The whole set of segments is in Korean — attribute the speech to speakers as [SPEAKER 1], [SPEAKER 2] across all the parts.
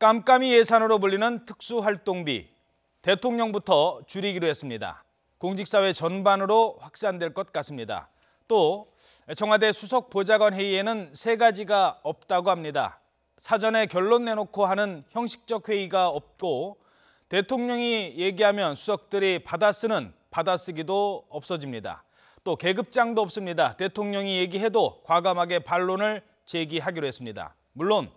[SPEAKER 1] 깜깜이 예산으로 불리는 특수활동비, 대통령부터 줄이기로 했습니다. 공직사회 전반으로 확산될 것 같습니다. 또 청와대 수석보좌관 회의에는 세 가지가 없다고 합니다. 사전에 결론 내놓고 하는 형식적 회의가 없고 대통령이 얘기하면 수석들이 받아쓰는 받아쓰기도 없어집니다. 또 계급장도 없습니다. 대통령이 얘기해도 과감하게 반론을 제기하기로 했습니다. 물론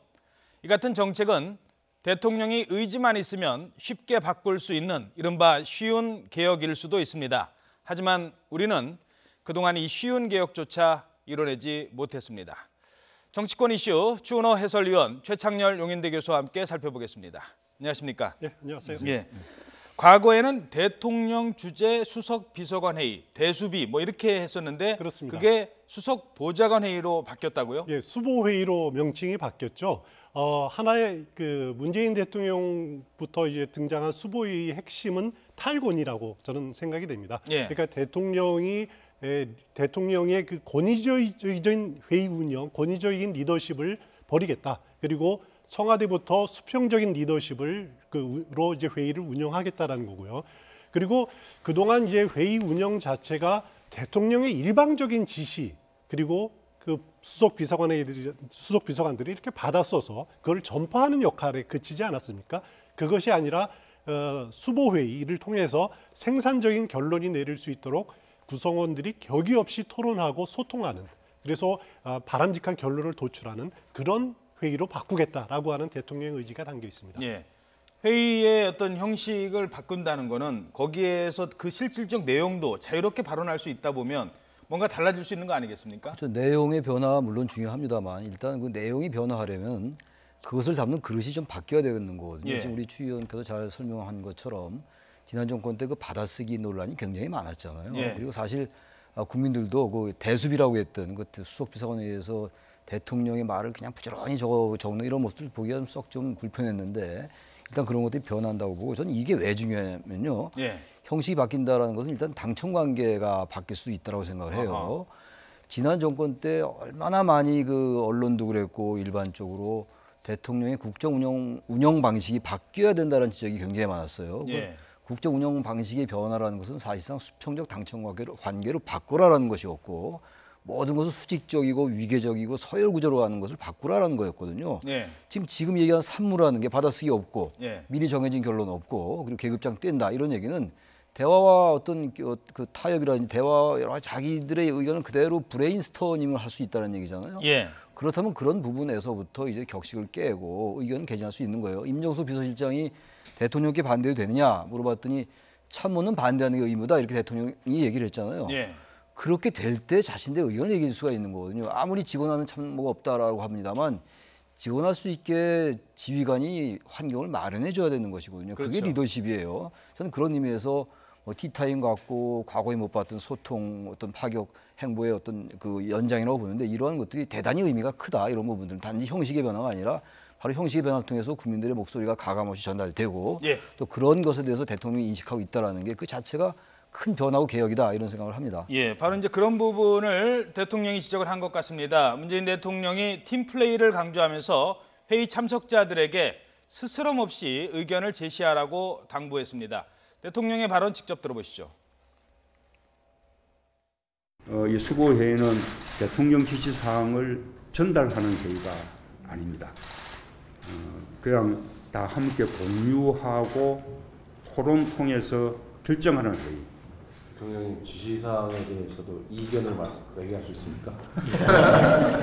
[SPEAKER 1] 이 같은 정책은 대통령이 의지만 있으면 쉽게 바꿀 수 있는 이른바 쉬운 개혁일 수도 있습니다. 하지만 우리는 그동안 이 쉬운 개혁조차 이뤄내지 못했습니다. 정치권 이슈 추은호 해설위원, 최창렬 용인대 교수와 함께 살펴보겠습니다. 안녕하십니까?
[SPEAKER 2] 네, 안녕하세요.
[SPEAKER 1] 예. 과거에는 대통령 주재 수석 비서관 회의, 대수비 뭐 이렇게 했었는데
[SPEAKER 2] 그렇습니다.
[SPEAKER 1] 그게 수석 보좌관 회의로 바뀌었다고요?
[SPEAKER 2] 예, 수보 회의로 명칭이 바뀌었죠. 하나의 문재인 대통령부터 이제 등장한 수보 회의의 핵심은 탈권이라고 저는 생각이 됩니다.
[SPEAKER 1] 예.
[SPEAKER 2] 그러니까 대통령의 그 권위적인 회의 운영, 권위적인 리더십을 버리겠다. 그리고 청와대부터 수평적인 리더십을 로 이제 회의를 운영하겠다라는 거고요. 그리고 그동안 이제 회의 운영 자체가 대통령의 일방적인 지시 그리고 그 수석 비서관들이 이렇게 받아 써서 그걸 전파하는 역할에 그치지 않았습니까? 그것이 아니라 수보 회의를 통해서 생산적인 결론이 내릴 수 있도록 구성원들이 격의 없이 토론하고 소통하는, 그래서 바람직한 결론을 도출하는 그런 회의로 바꾸겠다라고 하는 대통령의 의지가 담겨 있습니다.
[SPEAKER 1] 예. 회의의 어떤 형식을 바꾼다는 거는 거기에서 그 실질적 내용도 자유롭게 발언할 수 있다 보면 뭔가 달라질 수 있는 거 아니겠습니까?
[SPEAKER 3] 그렇죠. 내용의 변화가 물론 중요합니다만 일단 그 내용이 변화하려면 그것을 담는 그릇이 좀 바뀌어야 되는 거거든요.
[SPEAKER 1] 예.
[SPEAKER 3] 지금 우리 추 의원께서 잘 설명한 것처럼 지난 정권 때 그 받아쓰기 논란이 굉장히 많았잖아요.
[SPEAKER 1] 예.
[SPEAKER 3] 그리고 사실 국민들도 그 대수비라고 했던 그 수석비서관에 의해서 대통령의 말을 그냥 부지런히 적는 이런 모습들 보기가 좀 불편했는데 일단 그런 것들이 변한다고 보고 저는 이게 왜 중요하냐면요.
[SPEAKER 1] 예.
[SPEAKER 3] 형식이 바뀐다는 것은 일단 당청 관계가 바뀔 수도 있다고 생각을 해요. 지난 정권 때 얼마나 많이 그 언론도 그랬고 일반적으로 대통령의 국정 운영 방식이 바뀌어야 된다는 지적이 굉장히 많았어요.
[SPEAKER 1] 예.
[SPEAKER 3] 국정 운영 방식의 변화라는 것은 사실상 수평적 당청 관계로 바꾸라라는 것이었고 모든 것을 수직적이고 위계적이고 서열 구조로 하는 것을 바꾸라라는 거였거든요.
[SPEAKER 1] 예.
[SPEAKER 3] 지금 얘기한 산무라는 게 받아쓰기 없고
[SPEAKER 1] 예.
[SPEAKER 3] 미리 정해진 결론 없고 그리고 계급장 뗀다 이런 얘기는 대화와 어떤 그 타협이라든지 대화 여러 가지 자기들의 의견을 그대로 브레인스토닝을 할 수 있다는 얘기잖아요.
[SPEAKER 1] 예.
[SPEAKER 3] 그렇다면 그런 부분에서부터 이제 격식을 깨고 의견을 개진할 수 있는 거예요. 임정수 비서실장이 대통령께 반대해도 되느냐 물어봤더니 참모는 반대하는 게 의무다 이렇게 대통령이 얘기를 했잖아요.
[SPEAKER 1] 예.
[SPEAKER 3] 그렇게 될 때 자신의 의견을 얘기할 수가 있는 거거든요. 아무리 직원하는 참모가 없다라고 합니다만 직원할 수 있게 지휘관이 환경을 마련해 줘야 되는 것이거든요.
[SPEAKER 1] 그렇죠.
[SPEAKER 3] 그게 리더십이에요. 저는 그런 의미에서 티타임 갖고 과거에 못 봤던 소통, 어떤 파격 행보의 어떤 그 연장이라고 보는데 이러한 것들이 대단히 의미가 크다. 이런 부분들은 단지 형식의 변화가 아니라 바로 형식의 변화를 통해서 국민들의 목소리가 가감없이 전달되고
[SPEAKER 1] 예.
[SPEAKER 3] 또 그런 것에 대해서 대통령이 인식하고 있다는 게 그 자체가 큰 변화고 개혁이다 이런 생각을 합니다.
[SPEAKER 1] 예, 바로 이제 그런 부분을 대통령이 지적을 한 것 같습니다. 문재인 대통령이 팀플레이를 강조하면서 회의 참석자들에게 스스럼 없이 의견을 제시하라고 당부했습니다. 대통령의 발언 직접 들어보시죠.
[SPEAKER 4] 이 수보회의는 대통령 지시사항을 전달하는 회의가 아닙니다. 그냥 다 함께 공유하고 토론 통해서 결정하는 회의.
[SPEAKER 5] 대통령님 지시사항에 대해서도 이견을 얘기할 수 있습니까?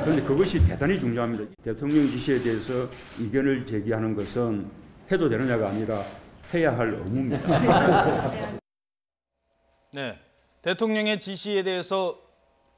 [SPEAKER 4] 그런데 그것이 대단히 중요합니다. 대통령 지시에 대해서 이견을 제기하는 것은 해도 되느냐가 아니라 해야 할 의무입니다.
[SPEAKER 1] 네, 대통령의 지시에 대해서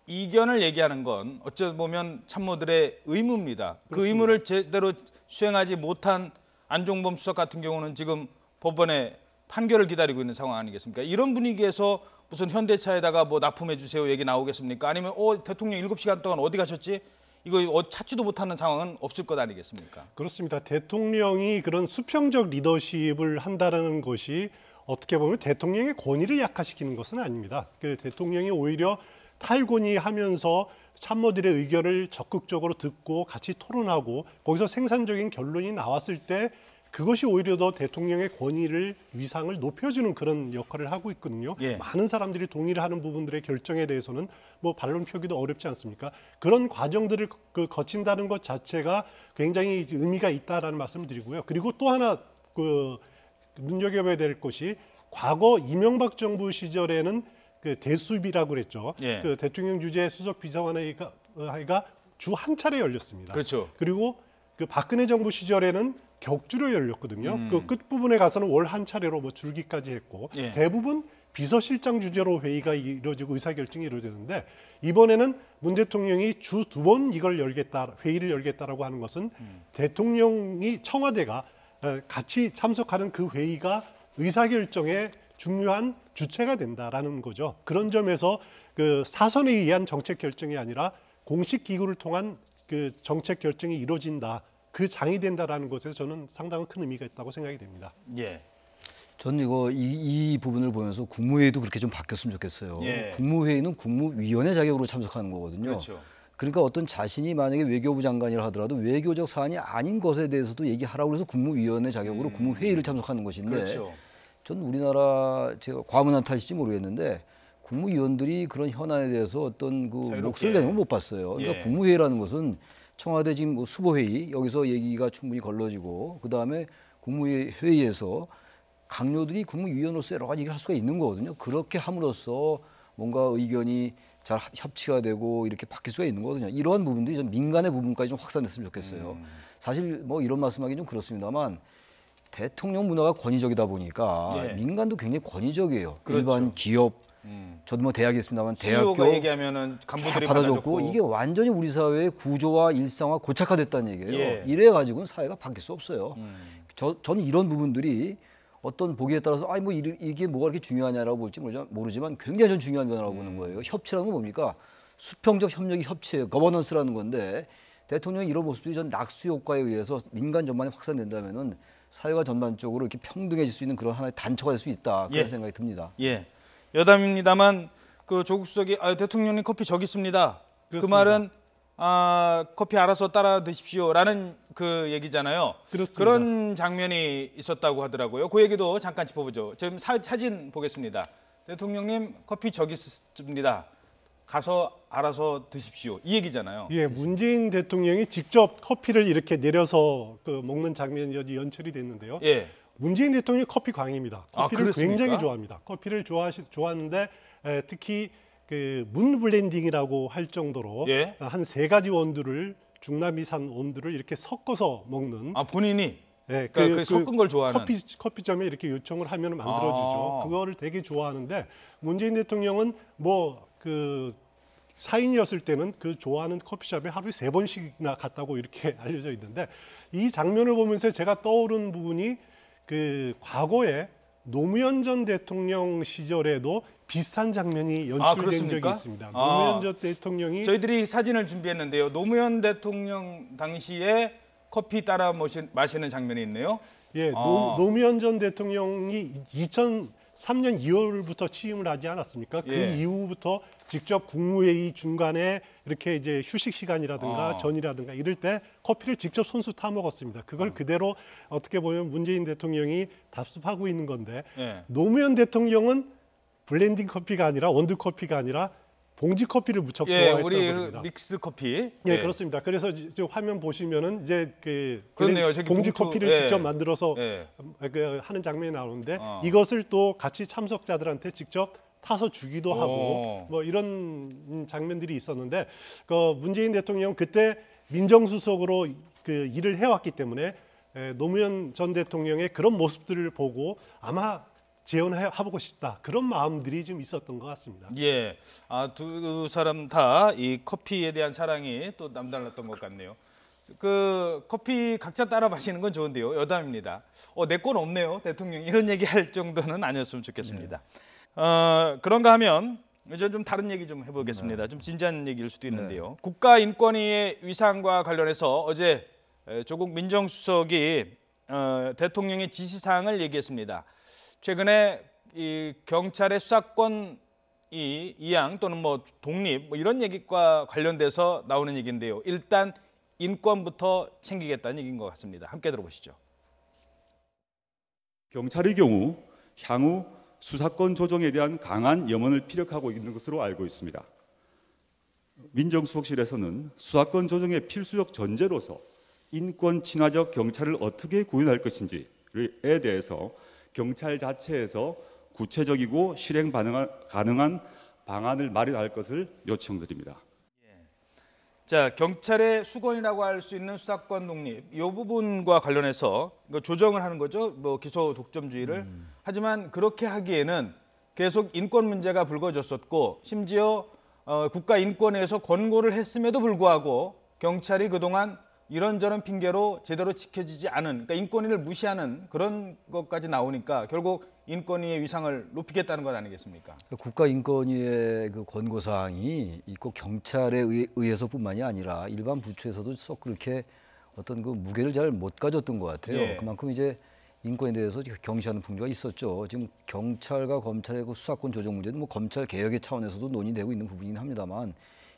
[SPEAKER 1] 이견을 얘기하는 건 어찌 보면 참모들의 의무입니다. 그렇습니다. 그 의무를 제대로 수행하지 못한 안종범 수석 같은 경우는 지금 법원에 판결을 기다리고 있는 상황 아니겠습니까? 이런 분위기에서 무슨 현대차에다가 뭐 납품해 주세요 얘기 나오겠습니까? 아니면 대통령 7시간 동안 어디 가셨지? 이거 찾지도 못하는 상황은 없을 것 아니겠습니까?
[SPEAKER 2] 그렇습니다. 대통령이 그런 수평적 리더십을 한다는 것이 어떻게 보면 대통령의 권위를 약화시키는 것은 아닙니다. 그 대통령이 오히려 탈권위하면서 참모들의 의견을 적극적으로 듣고 같이 토론하고 거기서 생산적인 결론이 나왔을 때 그것이 오히려 더 대통령의 권위를 위상을 높여주는 그런 역할을 하고 있거든요.
[SPEAKER 1] 예.
[SPEAKER 2] 많은 사람들이 동의를 하는 부분들의 결정에 대해서는 뭐 반론 표기도 어렵지 않습니까? 그런 과정들을 거친다는 것 자체가 굉장히 의미가 있다라는 말씀을 드리고요. 그리고 또 하나 눈여겨봐야 될 것이 과거 이명박 정부 시절에는 그 대수비라고 그랬죠.
[SPEAKER 1] 예.
[SPEAKER 2] 그 대통령 주재 수석 비서관회의가 주 한 차례 열렸습니다.
[SPEAKER 1] 그렇죠.
[SPEAKER 2] 그리고 그 박근혜 정부 시절에는 격주로 열렸거든요. 그 끝부분에 가서는 월 한 차례로 뭐 줄기까지 했고
[SPEAKER 1] 예.
[SPEAKER 2] 대부분 비서실장 주재로 회의가 이루어지고 의사결정이 이루어지는데 이번에는 문 대통령이 주 2번 이걸 열겠다, 회의를 열겠다라고 하는 것은 대통령이 청와대가 같이 참석하는 그 회의가 의사결정의 중요한 주체가 된다라는 거죠. 그런 점에서 그 사선에 의한 정책 결정이 아니라 공식 기구를 통한 그 정책 결정이 이루어진다. 그 장이 된다라는 것에서 저는 상당한 큰 의미가 있다고 생각이 됩니다.
[SPEAKER 1] 예.
[SPEAKER 3] 전 이거 이 부분을 보면서 국무회의도 그렇게 좀 바뀌었으면 좋겠어요.
[SPEAKER 1] 예.
[SPEAKER 3] 국무회의는 국무위원회 자격으로 참석하는 거거든요.
[SPEAKER 1] 그렇죠.
[SPEAKER 3] 그러니까 어떤 자신이 만약에 외교부 장관이라 하더라도 외교적 사안이 아닌 것에 대해서도 얘기하라고 해서 국무위원회 자격으로 국무회의를 참석하는 것인데
[SPEAKER 1] 그렇죠.
[SPEAKER 3] 전 우리나라 제가 과문한 탓일지 모르겠는데 국무위원들이 그런 현안에 대해서 어떤 그
[SPEAKER 1] 자유롭게.
[SPEAKER 3] 목소리를 내는 걸 못 봤어요. 그러니까
[SPEAKER 1] 예.
[SPEAKER 3] 국무회의라는 것은 청와대 지금 뭐 수보회의 여기서 얘기가 충분히 걸러지고 그 다음에 국무회의에서 강요들이 국무위원으로서 여러 가지 얘기를 할 수가 있는 거거든요. 그렇게 함으로써 뭔가 의견이 잘 협치가 되고 이렇게 바뀔 수가 있는 거거든요. 이러한 부분들이 좀 민간의 부분까지 좀 확산됐으면 좋겠어요. 사실 뭐 이런 말씀하기 좀 그렇습니다만 대통령 문화가 권위적이다 보니까
[SPEAKER 1] 예.
[SPEAKER 3] 민간도 굉장히 권위적이에요.
[SPEAKER 1] 그렇죠.
[SPEAKER 3] 일반 기업, 저도 뭐 대학에 있습니다만
[SPEAKER 1] CEO가
[SPEAKER 3] 대학교
[SPEAKER 1] 얘기하면은
[SPEAKER 3] 쫙
[SPEAKER 1] 간부들이
[SPEAKER 3] 받아줬고
[SPEAKER 1] 받아줬고
[SPEAKER 3] 이게 완전히 우리 사회의 구조와 일상화 고착화됐다는 얘기예요.
[SPEAKER 1] 예.
[SPEAKER 3] 이래 가지고는 사회가 바뀔 수 없어요. 저는 이런 부분들이 어떤 보기에 따라서 뭐 이게 뭐가 그렇게 중요하냐라고 볼지 모르지만 굉장히 전 중요한 변화라고 보는 거예요. 협치라는 건 뭡니까? 수평적 협력이 협치예요. 거버넌스라는 건데 대통령이 이런 모습들이 전 낙수 효과에 의해서 민간 전반에 확산된다면은 사회가 전반적으로 이렇게 평등해질 수 있는 그런 하나의 단초가 될 수 있다 그런
[SPEAKER 1] 예.
[SPEAKER 3] 생각이 듭니다.
[SPEAKER 1] 예. 여담입니다만 그 조국 수석이 대통령님 커피 저기 있습니다. 그
[SPEAKER 2] 그렇습니다.
[SPEAKER 1] 말은 커피 알아서 따라 드십시오라는 그 얘기잖아요.
[SPEAKER 2] 그렇습니다.
[SPEAKER 1] 그런 장면이 있었다고 하더라고요. 그 얘기도 잠깐 짚어보죠. 지금 사진 보겠습니다. 대통령님 커피 저기 있습니다. 가서 알아서 드십시오. 이 얘기잖아요.
[SPEAKER 2] 예, 문재인 대통령이 직접 커피를 이렇게 내려서 먹는 장면이 연출이 됐는데요.
[SPEAKER 1] 예.
[SPEAKER 2] 문재인 대통령이 커피 광입니다. 커피를
[SPEAKER 1] 그렇습니까?
[SPEAKER 2] 굉장히 좋아합니다. 커피를 좋아하는데 특히 그 문 블렌딩이라고 할 정도로
[SPEAKER 1] 예.
[SPEAKER 2] 한 3가지 원두를 중남미산 원두를 이렇게 섞어서 먹는
[SPEAKER 1] 본인이
[SPEAKER 2] 예,
[SPEAKER 1] 그러니까 그 섞은 걸 좋아하는.
[SPEAKER 2] 커피점에 이렇게 요청을 하면 만들어주죠. 그거를 되게 좋아하는데 문재인 대통령은 그 사인이었을 때는 그 좋아하는 커피숍에 하루에 3번씩이나 갔다고 이렇게 알려져 있는데 이 장면을 보면서 제가 떠오른 부분이 그 과거에 노무현 전 대통령 시절에도 비슷한 장면이 연출된 적이
[SPEAKER 1] 그렇습니까?
[SPEAKER 2] 있습니다. 노무현 전 대통령이
[SPEAKER 1] 저희들이 사진을 준비했는데요. 노무현 대통령 당시에 커피 따라 마시는 장면이 있네요.
[SPEAKER 2] 예, 노무현 전 대통령이 2003년 2월부터 취임을 하지 않았습니까? 그
[SPEAKER 1] 예.
[SPEAKER 2] 이후부터 직접 국무회의 중간에 이렇게 이제 휴식 시간이라든가 전이라든가 이럴 때 커피를 직접 손수 타 먹었습니다. 그걸 그대로 어떻게 보면 문재인 대통령이 답습하고 있는 건데
[SPEAKER 1] 예.
[SPEAKER 2] 노무현 대통령은 블렌딩 커피가 아니라 원두 커피가 아니라 봉지 커피를 무척
[SPEAKER 1] 예,
[SPEAKER 2] 좋아했다고
[SPEAKER 1] 우리
[SPEAKER 2] 합니다.
[SPEAKER 1] 믹스 커피.
[SPEAKER 2] 예, 그렇습니다. 그래서 지금 화면 보시면은 이제
[SPEAKER 1] 그렇네요. 저기
[SPEAKER 2] 봉지
[SPEAKER 1] 봉투,
[SPEAKER 2] 커피를
[SPEAKER 1] 예.
[SPEAKER 2] 직접 만들어서
[SPEAKER 1] 예.
[SPEAKER 2] 하는 장면이 나오는데 이것을 또 같이 참석자들한테 직접 타서 주기도 하고 뭐 이런 장면들이 있었는데 그 문재인 대통령 그때 민정수석으로 그 일을 해왔기 때문에 노무현 전 대통령의 그런 모습들을 보고 아마 재현해보고 싶다 그런 마음들이 좀 있었던 것 같습니다.
[SPEAKER 1] 예, 두 사람 다 이 커피에 대한 사랑이 또 남달랐던 것 같네요. 그 커피 각자 따라 마시는 건 좋은데요. 여담입니다. 내 건 없네요, 대통령. 이런 얘기할 정도는 아니었으면 좋겠습니다. 그런가 하면 이제 좀 다른 얘기 좀 해보겠습니다. 좀 진지한 얘기일 수도 있는데요. 국가인권위의 위상과 관련해서 어제 조국 민정수석이 대통령의 지시사항을 얘기했습니다. 최근에 이 경찰의 수사권 이 이양 또는 뭐 독립 뭐 이런 얘기과 관련돼서 나오는 얘기인데요. 일단 인권부터 챙기겠다는 얘기인 것 같습니다. 함께 들어보시죠.
[SPEAKER 6] 경찰의 경우 향후 수사권 조정에 대한 강한 염원을 피력하고 있는 것으로 알고 있습니다. 민정수석실에서는 수사권 조정의 필수적 전제로서 인권 친화적 경찰을 어떻게 구현할 것인지에 대해서 경찰 자체에서 구체적이고 실행 가능한 방안을 마련할 것을 요청드립니다.
[SPEAKER 1] 자, 경찰의 수권이라고 할 수 있는 수사권 독립 이 부분과 관련해서 조정을 하는 거죠. 뭐 기소 독점주의를. 하지만 그렇게 하기에는 계속 인권 문제가 불거졌었고 심지어 국가인권위에서 권고를 했음에도 불구하고 경찰이 그동안 이런저런 핑계로 제대로 지켜지지 않은, 그러니까 인권위를 무시하는 그런 것까지 나오니까 결국 인권위의 위상을 높이겠다는 것 아니겠습니까?
[SPEAKER 3] 국가인권위의 그 권고사항이 꼭 경찰에 의해서뿐만이 아니라 일반 부처에서도 썩 그렇게 어떤 그 무게를 잘 못 가졌던 것 같아요.
[SPEAKER 1] 예.
[SPEAKER 3] 그만큼 이제 인권에 대해서 경시하는 풍조가 있었죠. 지금 경찰과 검찰의 그 수사권 조정 문제는 뭐 검찰 개혁의 차원에서도 논의되고 있는 부분이긴 합니다만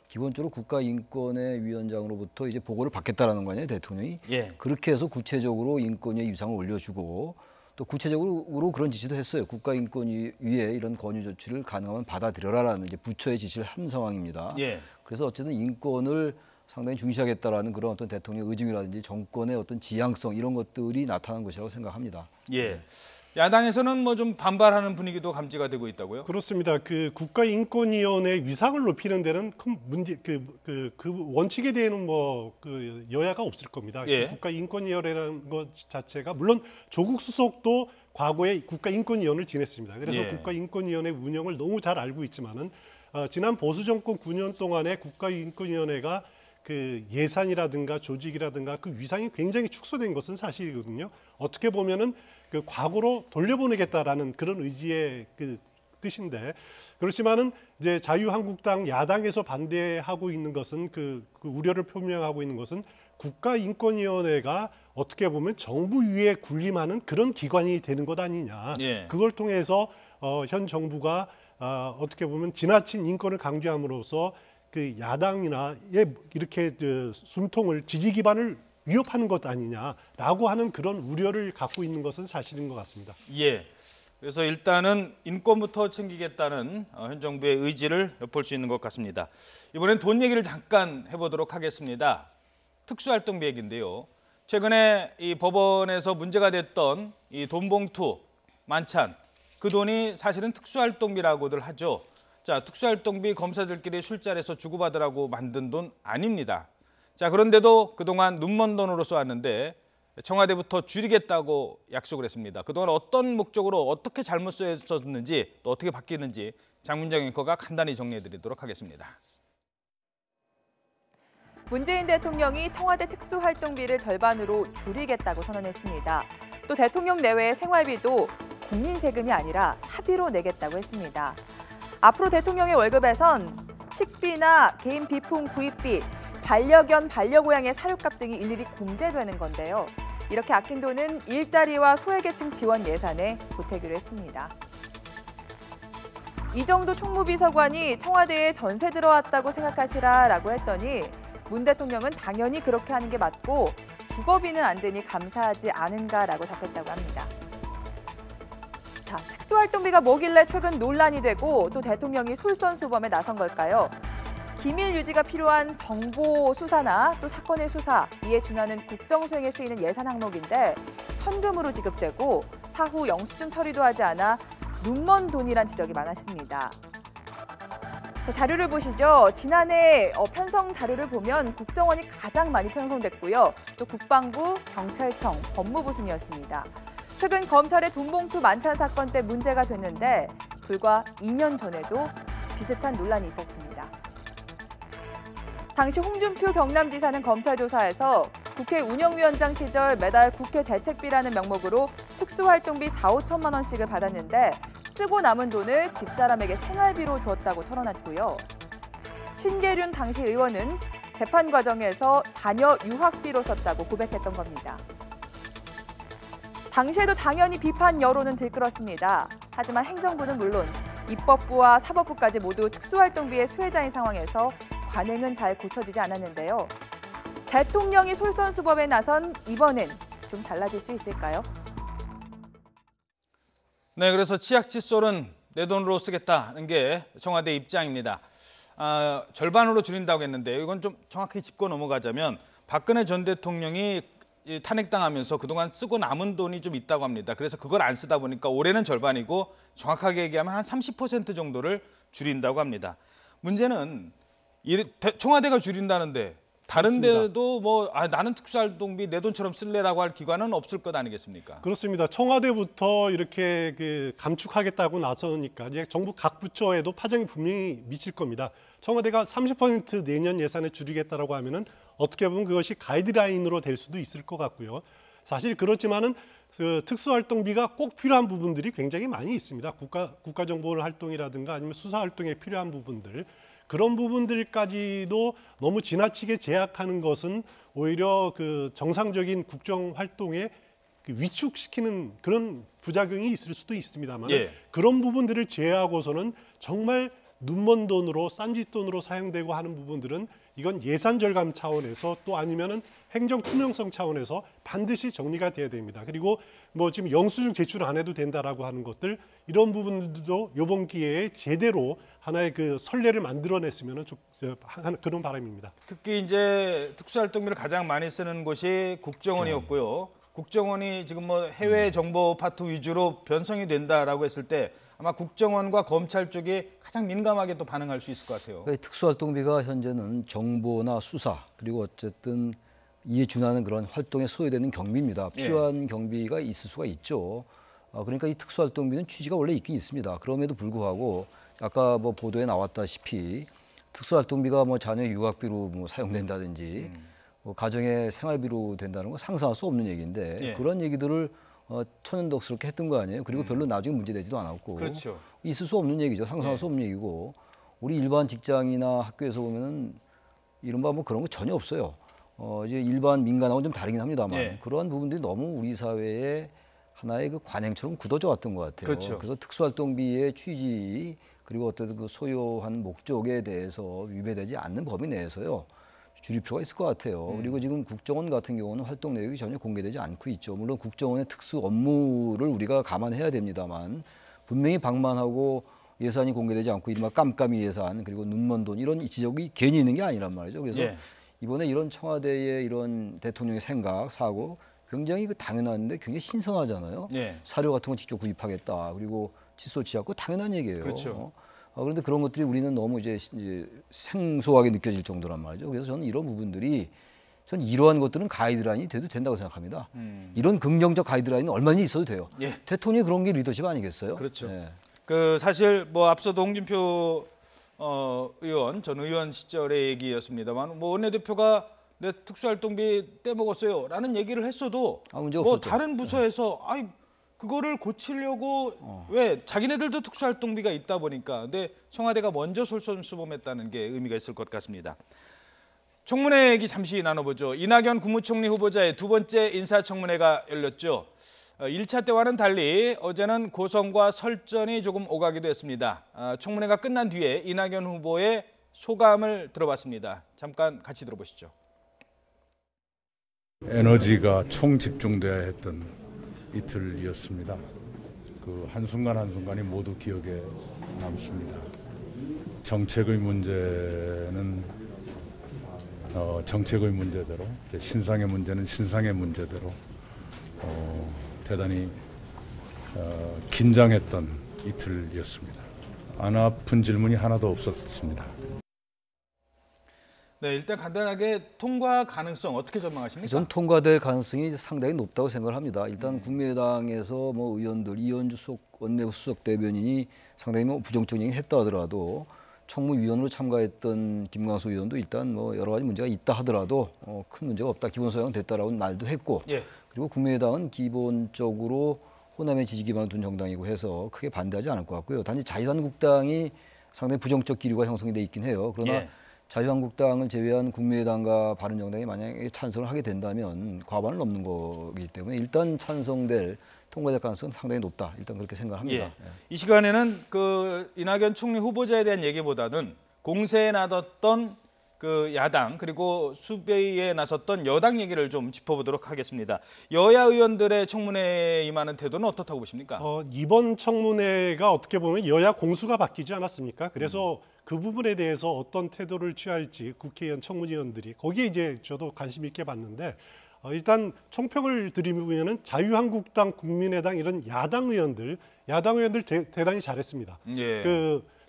[SPEAKER 3] 기본적으로 국가인권의 위원장으로부터 이제 보고를 받겠다라는 거 아니에요, 대통령이.
[SPEAKER 1] 예.
[SPEAKER 3] 그렇게 해서 구체적으로 인권위의 위상을 올려주고 또 구체적으로 그런 지시도 했어요. 국가인권위에 이런 권유 조치를 가능하면 받아들여라라는 이제 부처의 지시를 한 상황입니다.
[SPEAKER 1] 예.
[SPEAKER 3] 그래서 어쨌든 인권을 상당히 중시하겠다라는 그런 어떤 대통령의 의중이라든지 정권의 어떤 지향성 이런 것들이 나타난 것이라고 생각합니다.
[SPEAKER 1] 예. 야당에서는 뭐 좀 반발하는 분위기도 감지가 되고 있다고요?
[SPEAKER 2] 그렇습니다. 그 국가인권위원회 위상을 높이는 데는 큰 문제, 그 원칙에 대해서는 그 여야가 없을 겁니다.
[SPEAKER 1] 예.
[SPEAKER 2] 국가인권위원회라는 것 자체가 물론 조국 수석도 과거에 국가인권위원을 지냈습니다. 그래서
[SPEAKER 1] 예.
[SPEAKER 2] 국가인권위원회 운영을 너무 잘 알고 있지만은 지난 보수 정권 9년 동안에 국가인권위원회가 그 예산이라든가 조직이라든가 그 위상이 굉장히 축소된 것은 사실이거든요. 어떻게 보면은 그 과거로 돌려보내겠다라는 그런 의지의 그 뜻인데 그렇지만은 이제 자유한국당 야당에서 반대하고 있는 것은 그 우려를 표명하고 있는 것은 국가인권위원회가 어떻게 보면 정부 위에 군림하는 그런 기관이 되는 것 아니냐.
[SPEAKER 1] 예.
[SPEAKER 2] 그걸 통해서 현 정부가 어떻게 보면 지나친 인권을 강조함으로써 그 야당이나 이렇게 숨통을 지지 기반을 위협하는 것 아니냐라고 하는 그런 우려를 갖고 있는 것은 사실인 것 같습니다.
[SPEAKER 1] 예. 그래서 일단은 인권부터 챙기겠다는 현 정부의 의지를 엿볼 수 있는 것 같습니다. 이번엔 돈 얘기를 잠깐 해보도록 하겠습니다. 특수활동비 얘기인데요. 최근에 이 법원에서 문제가 됐던 이 돈봉투 만찬 그 돈이 사실은 특수활동비라고들 하죠. 자, 특수활동비 검사들끼리 술자리에서 주고받으라고 만든 돈 아닙니다. 자, 그런데도 그동안 눈먼 돈으로 써왔는데 청와대부터 줄이겠다고 약속을 했습니다. 그동안 어떤 목적으로 어떻게 잘못 썼는지 또 어떻게 바뀌는지 장민정 앵커가 간단히 정리해드리도록 하겠습니다.
[SPEAKER 7] 문재인 대통령이 청와대 특수활동비를 절반으로 줄이겠다고 선언했습니다. 또 대통령 내외의 생활비도 국민 세금이 아니라 사비로 내겠다고 했습니다. 앞으로 대통령의 월급에선 식비나 개인 비품 구입비, 반려견, 반려고양이의 사료값 등이 일일이 공제되는 건데요. 이렇게 아낀 돈은 일자리와 소외계층 지원 예산에 보태기로 했습니다. 이정도 총무비서관이 청와대에 전세 들어왔다고 생각하시라라고 했더니 문 대통령은 당연히 그렇게 하는 게 맞고 주거비는 안 되니 감사하지 않은가라고 답했다고 합니다. 자, 특수활동비가 뭐길래 최근 논란이 되고 또 대통령이 솔선수범에 나선 걸까요? 기밀 유지가 필요한 정보 수사나 또 사건의 수사, 이에 준하는 국정수행에 쓰이는 예산 항목인데 현금으로 지급되고 사후 영수증 처리도 하지 않아 눈먼 돈이란 지적이 많았습니다. 자, 자료를 보시죠. 지난해 편성 자료를 보면 국정원이 가장 많이 편성됐고요. 또 국방부, 경찰청, 법무부 순이었습니다. 최근 검찰의 돈봉투 만찬 사건 때 문제가 됐는데 불과 2년 전에도 비슷한 논란이 있었습니다. 당시 홍준표 경남지사는 검찰 조사에서 국회 운영위원장 시절 매달 국회 대책비라는 명목으로 특수활동비 4, 5천만 원씩을 받았는데 쓰고 남은 돈을 집사람에게 생활비로 주었다고 털어놨고요. 신계륜 당시 의원은 재판 과정에서 자녀 유학비로 썼다고 고백했던 겁니다. 당시에도 당연히 비판 여론은 들끓었습니다. 하지만 행정부는 물론 입법부와 사법부까지 모두 특수활동비의 수혜자인 상황에서 관행은 잘 고쳐지지 않았는데요. 대통령이 솔선수범에 나선 이번엔 좀 달라질 수 있을까요?
[SPEAKER 1] 네, 그래서 치약 칫솔은 내 돈으로 쓰겠다는 게 청와대 입장입니다. 절반으로 줄인다고 했는데 이건 좀 정확히 짚고 넘어가자면 박근혜 전 대통령이 탄핵당하면서 그동안 쓰고 남은 돈이 좀 있다고 합니다. 그래서 그걸 안 쓰다 보니까 올해는 절반이고 정확하게 얘기하면 한 30% 정도를 줄인다고 합니다. 문제는 청와대가 줄인다는데 다른 데도 뭐 나는 특수활동비 내 돈처럼 쓸래라고 할 기관은 없을 것 아니겠습니까?
[SPEAKER 2] 그렇습니다. 청와대부터 이렇게 감축하겠다고 나서니까 이제 정부 각 부처에도 파장이 분명히 미칠 겁니다. 청와대가 30% 내년 예산에 줄이겠다라고 하면은 어떻게 보면 그것이 가이드라인으로 될 수도 있을 것 같고요. 사실 그렇지만은 그 특수활동비가 꼭 필요한 부분들이 굉장히 많이 있습니다. 국가정보 활동이라든가 아니면 수사 활동에 필요한 부분들. 그런 부분들까지도 너무 지나치게 제약하는 것은 오히려 그 정상적인 국정 활동에 위축시키는 그런 부작용이 있을 수도 있습니다만 그런 부분들을 제외하고서는 정말 눈먼 돈으로 쌈짓돈으로 사용되고 하는 부분들은 이건 예산 절감 차원에서 또 아니면은 행정 투명성 차원에서 반드시 정리가 돼야 됩니다. 그리고 뭐 지금 영수증 제출 안 해도 된다라고 하는 것들 이런 부분들도 이번 기회에 제대로 하나의 그 선례를 만들어냈으면 그런 바람입니다.
[SPEAKER 1] 특히 이제 특수활동비를 가장 많이 쓰는 곳이 국정원이었고요. 국정원이 지금 뭐 해외 정보 파트 위주로 변성이 된다라고 했을 때 아마 국정원과 검찰 쪽이 가장 민감하게 또 반응할 수 있을 것 같아요.
[SPEAKER 3] 그러니까 특수활동비가 현재는 정보나 수사 그리고 어쨌든 이에 준하는 그런 활동에 소요되는 경비입니다. 필요한 경비가 있을 수가 있죠. 그러니까 이 특수활동비는 취지가 원래 있긴 있습니다. 그럼에도 불구하고 아까 뭐 보도에 나왔다시피 특수활동비가 뭐 자녀 육아비로 뭐 사용된다든지 뭐 가정의 생활비로 된다는 건 상상할 수 없는 얘기인데 그런 얘기들을 천연덕스럽게 했던 거 아니에요. 그리고 별로 나중에 문제되지도 않았고
[SPEAKER 1] 그렇죠.
[SPEAKER 3] 있을 수 없는 얘기죠. 상상할 수 없는 얘기고 우리 일반 직장이나 학교에서 보면은 이른바 뭐 그런 거 전혀 없어요. 이제 일반 민간하고는 좀 다르긴 합니다만 그러한 부분들이 너무 우리 사회에 하나의 그 관행처럼 굳어져 왔던 것 같아요.
[SPEAKER 1] 그렇죠.
[SPEAKER 3] 그래서 특수활동비의 취지 그리고 어떤 그 소요한 목적에 대해서 위배되지 않는 범위 내에서요. 줄일 필요가 있을 것 같아요. 그리고 지금 국정원 같은 경우는 활동 내역이 전혀 공개되지 않고 있죠. 물론 국정원의 특수 업무를 우리가 감안해야 됩니다만 분명히 방만하고 예산이 공개되지 않고 이른바 깜깜이 예산 그리고 눈먼 돈 이런 지적이 괜히 있는 게 아니란 말이죠. 그래서 이번에 이런 청와대의 이런 대통령의 생각, 사고 굉장히 그 당연한데 굉장히 신선하잖아요. 사료 같은 거 직접 구입하겠다. 그리고 칫솔 치약고 당연한 얘기예요.
[SPEAKER 1] 그렇죠.
[SPEAKER 3] 그런데 그런 것들이 우리는 너무 이제 생소하게 느껴질 정도란 말이죠. 그래서 저는 이런 부분들이 전 이러한 것들은 가이드라인이 돼도 된다고 생각합니다. 이런 긍정적 가이드라인은 얼마나 있어도 돼요. 대통령이 그런 게 리더십 아니겠어요?
[SPEAKER 1] 그렇죠. 그 사실 뭐 앞서도 홍준표 의원 전 의원 시절의 얘기였습니다만 뭐 원내대표가 내 특수활동비 떼먹었어요라는 얘기를 했어도
[SPEAKER 3] 문제
[SPEAKER 1] 뭐
[SPEAKER 3] 없었죠.
[SPEAKER 1] 다른 부서에서 그거를 고치려고 왜 자기네들도 특수활동비가 있다 보니까 근데 청와대가 먼저 솔선수범했다는 게 의미가 있을 것 같습니다. 청문회 얘기 잠시 나눠보죠. 이낙연 국무총리 후보자의 두 번째 인사청문회가 열렸죠. 1차 때와는 달리 어제는 고성과 설전이 조금 오가기도 했습니다. 청문회가 끝난 뒤에 이낙연 후보의 소감을 들어봤습니다. 잠깐 같이 들어보시죠.
[SPEAKER 8] 에너지가 총집중돼야 했던 이틀이었습니다. 그 한순간 한순간이 모두 기억에 남습니다. 정책의 문제는 정책의 문제대로, 신상의 문제는 신상의 문제대로 대단히 긴장했던 이틀이었습니다. 안 아픈 질문이 하나도 없었습니다.
[SPEAKER 1] 네, 일단 간단하게 통과 가능성 어떻게 전망하십니까?
[SPEAKER 3] 전 통과될 가능성이 상당히 높다고 생각을 합니다. 일단 국민의당에서 뭐 의원들 이현주 원내부 수석 대변인이 상당히 뭐 부정적인 얘기 했다 하더라도 청무위원으로 참가했던 김광수 의원도 일단 뭐 여러 가지 문제가 있다 하더라도 큰 문제가 없다, 기본 소양 됐다라고 말도 했고 그리고 국민의당은 기본적으로 호남의 지지 기반을 둔 정당이고 해서 크게 반대하지 않을 것 같고요. 단지 자유한국당이 상당히 부정적 기류가 형성이 돼 있긴 해요. 그러나 자유한국당을 제외한 국민의당과 바른정당이 만약에 찬성을 하게 된다면 과반을 넘는 거기 때문에 일단 찬성될 통과될 가능성은 상당히 높다. 일단 그렇게 생각합니다.
[SPEAKER 1] 예. 이 시간에는 그 이낙연 총리 후보자에 대한 얘기보다는 공세에 나섰던 그 야당 그리고 수배에 나섰던 여당 얘기를 좀 짚어보도록 하겠습니다. 여야 의원들의 청문회에 임하는 태도는 어떻다고 보십니까?
[SPEAKER 2] 이번 청문회가 어떻게 보면 여야 공수가 바뀌지 않았습니까? 그래서 그 부분에 대해서 어떤 태도를 취할지 국회의원, 청문위원들이 거기에 이제 저도 관심 있게 봤는데 일단 총평을 드리면은 자유한국당, 국민의당 이런 야당 의원들 대단히 잘했습니다.
[SPEAKER 1] 예.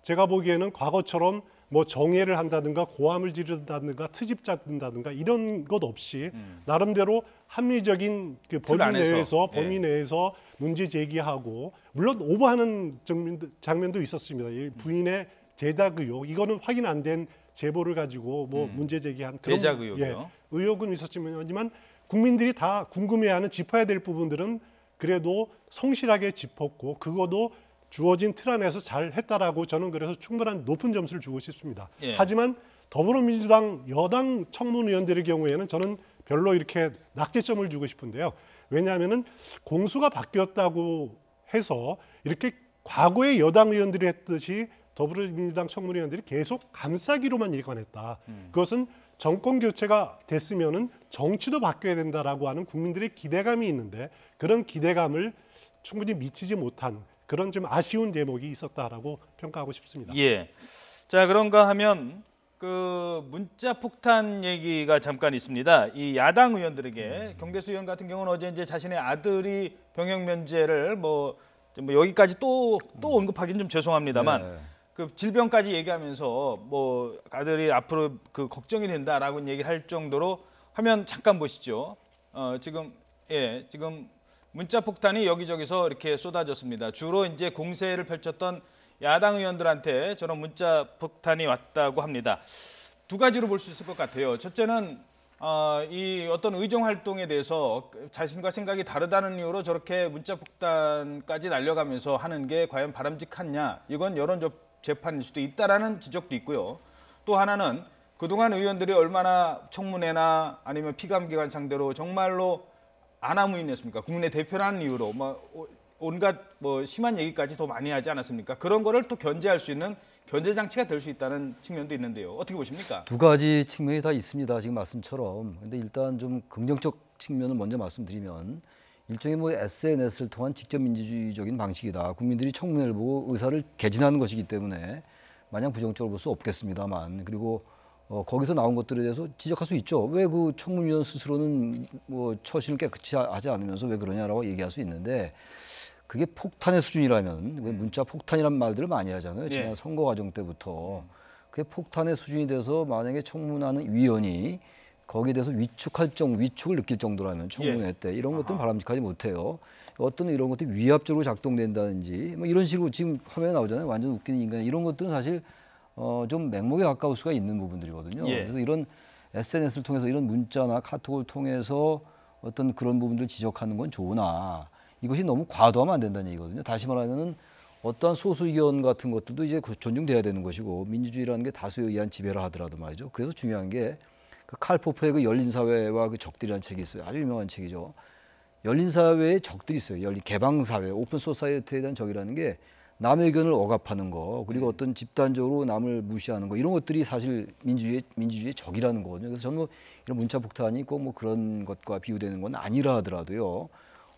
[SPEAKER 2] 제가 보기에는 과거처럼 뭐 정해를 한다든가 고함을 지른다든가 트집 잡는다든가 이런 것 없이 나름대로 합리적인 그 범위 내에서 문제 제기하고 물론 오버하는 장면도 있었습니다. 이 부인의 제작 의혹 이거는 확인 안 된 제보를 가지고 뭐 문제 제기한 그런
[SPEAKER 1] 제작 의혹이요?
[SPEAKER 2] 의혹은 있었지만 국민들이 다 궁금해하는 짚어야 될 부분들은 그래도 성실하게 짚었고 그것도 주어진 틀 안에서 잘 했다라고 저는 그래서 충분한 높은 점수를 주고 싶습니다.
[SPEAKER 1] 예.
[SPEAKER 2] 하지만 더불어민주당 여당 청문위원들의 경우에는 저는 별로 이렇게 낙제점을 주고 싶은데요. 왜냐하면은 공수가 바뀌었다고 해서 이렇게 과거의 여당 의원들이 했듯이 더불어민주당 청문위원들이 계속 감싸기로만 일관했다. 그것은 정권 교체가 됐으면은 정치도 바뀌어야 된다라고 하는 국민들의 기대감이 있는데 그런 기대감을 충분히 미치지 못한 그런 좀 아쉬운 대목이 있었다라고 평가하고 싶습니다.
[SPEAKER 1] 예. 자, 그런가 하면 그 문자 폭탄 얘기가 잠깐 있습니다. 이 야당 의원들에게 경대수 의원 같은 경우는 어제 이제 자신의 아들이 병역 면제를 뭐 여기까지 또 언급하기는 좀 죄송합니다만
[SPEAKER 3] 네.
[SPEAKER 1] 그 질병까지 얘기하면서 뭐 아들이 앞으로 그 걱정이 된다라고 얘기를 할 정도로 화면 잠깐 보시죠. 지금 문자 폭탄이 여기저기서 이렇게 쏟아졌습니다. 주로 이제 공세를 펼쳤던 야당 의원들한테 저런 문자 폭탄이 왔다고 합니다. 두 가지로 볼 수 있을 것 같아요. 첫째는 이 어떤 의정 활동에 대해서 자신과 생각이 다르다는 이유로 저렇게 문자 폭탄까지 날려가면서 하는 게 과연 바람직하냐? 이건 여론 재판일 수도 있다라는 지적도 있고요. 또 하나는 그동안 의원들이 얼마나 청문회나 아니면 피감기관 상대로 정말로 안하무인했습니까? 국민의 대표라는 이유로 온갖 심한 얘기까지 더 많이 하지 않았습니까? 그런 거를 또 견제할 수 있는 견제 장치가 될 수 있다는 측면도 있는데요. 어떻게 보십니까?
[SPEAKER 3] 두 가지 측면이 다 있습니다. 지금 말씀처럼. 근데 일단 좀 긍정적 측면을 먼저 말씀드리면 일종의 SNS를 통한 직접 민주주의적인 방식이다. 국민들이 청문회를 보고 의사를 개진하는 것이기 때문에 마냥 부정적으로 볼 수 없겠습니다만 그리고 거기서 나온 것들에 대해서 지적할 수 있죠. 왜 그 청문위원 스스로는 처신을 깨끗이 하지 않으면서 왜 그러냐라고 얘기할 수 있는데 그게 폭탄의 수준이라면 문자 폭탄이라는 말들을 많이 하잖아요. 지난 선거 과정 때부터 그게 폭탄의 수준이 돼서 만약에 청문하는 위원이 거기에 대해서 위축을 느낄 정도라면 청문회 때 이런 것들은 바람직하지 못해요. 어떤 이런 것들이 위압적으로 작동된다든지 이런 식으로 지금 화면에 나오잖아요. 완전 웃기는 인간 이런 것들은 사실 좀 맹목에 가까울 수가 있는 부분들이거든요. 그래서 이런 SNS를 통해서 이런 문자나 카톡을 통해서 어떤 그런 부분들을 지적하는 건 좋으나 이것이 너무 과도하면 안 된다는 얘기거든요. 다시 말하면은 어떠한 소수 의견 같은 것들도 이제 존중돼야 되는 것이고 민주주의라는 게 다수에 의한 지배를 하더라도 말이죠. 그래서 중요한 게 그 칼 포퍼의 그 열린 사회와 그 적들이라는 책이 있어요. 아주 유명한 책이죠. 열린 사회에 적들이 있어요. 개방 사회, 오픈 소사이어티에 대한 적이라는 게 남의 의견을 억압하는 거, 그리고 어떤 집단적으로 남을 무시하는 거 이런 것들이 사실 민주주의의 적이라는 거거든요. 그래서 저는 이런 문자 폭탄이 꼭 그런 것과 비유되는 건 아니라 하더라도요.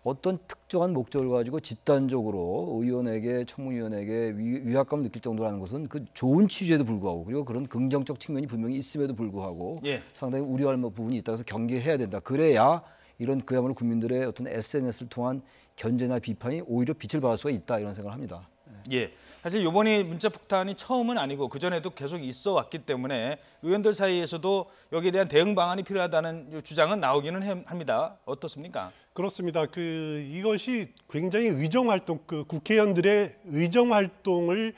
[SPEAKER 3] 어떤 특정한 목적을 가지고 집단적으로 의원에게 청문위원에게 위압감을 느낄 정도로 하는 것은 그 좋은 취지에도 불구하고 그리고 그런 긍정적 측면이 분명히 있음에도 불구하고 상당히 우려할 부분이 있다. 그래서 경계해야 된다. 그래야 이런 그야말로 국민들의 어떤 SNS를 통한 견제나 비판이 오히려 빛을 발할 수가 있다. 이런 생각을 합니다.
[SPEAKER 1] 예, 사실 이번이 문자 폭탄이 처음은 아니고 그 전에도 계속 있어 왔기 때문에 의원들 사이에서도 여기에 대한 대응 방안이 필요하다는 주장은 나오기는 합니다. 어떻습니까?
[SPEAKER 2] 그렇습니다. 이것이 굉장히 의정 활동, 국회의원들의 의정 활동을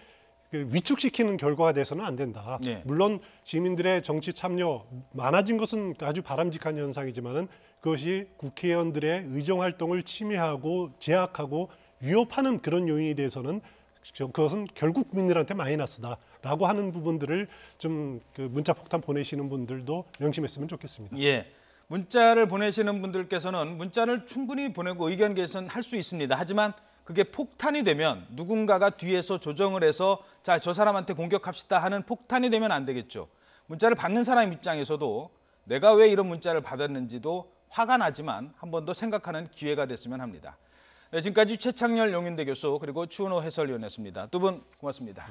[SPEAKER 2] 위축시키는 결과가 돼서는 안 된다. 물론 시민들의 정치 참여 많아진 것은 아주 바람직한 현상이지만은 그것이 국회의원들의 의정 활동을 침해하고 제약하고 위협하는 그런 요인이 돼서는 그것은 결국 국민들한테 마이너스다라고 하는 부분들을 좀 문자 폭탄 보내시는 분들도 명심했으면 좋겠습니다.
[SPEAKER 1] 예, 문자를 보내시는 분들께서는 문자를 충분히 보내고 의견 개선할 수 있습니다. 하지만 그게 폭탄이 되면 누군가가 뒤에서 조정을 해서 자, 저 사람한테 공격합시다 하는 폭탄이 되면 안 되겠죠. 문자를 받는 사람 입장에서도 내가 왜 이런 문자를 받았는지도 화가 나지만 한 번 더 생각하는 기회가 됐으면 합니다. 네, 지금까지 최창렬 용인대 교수 그리고 추은호 해설위원이었습니다. 두 분 고맙습니다.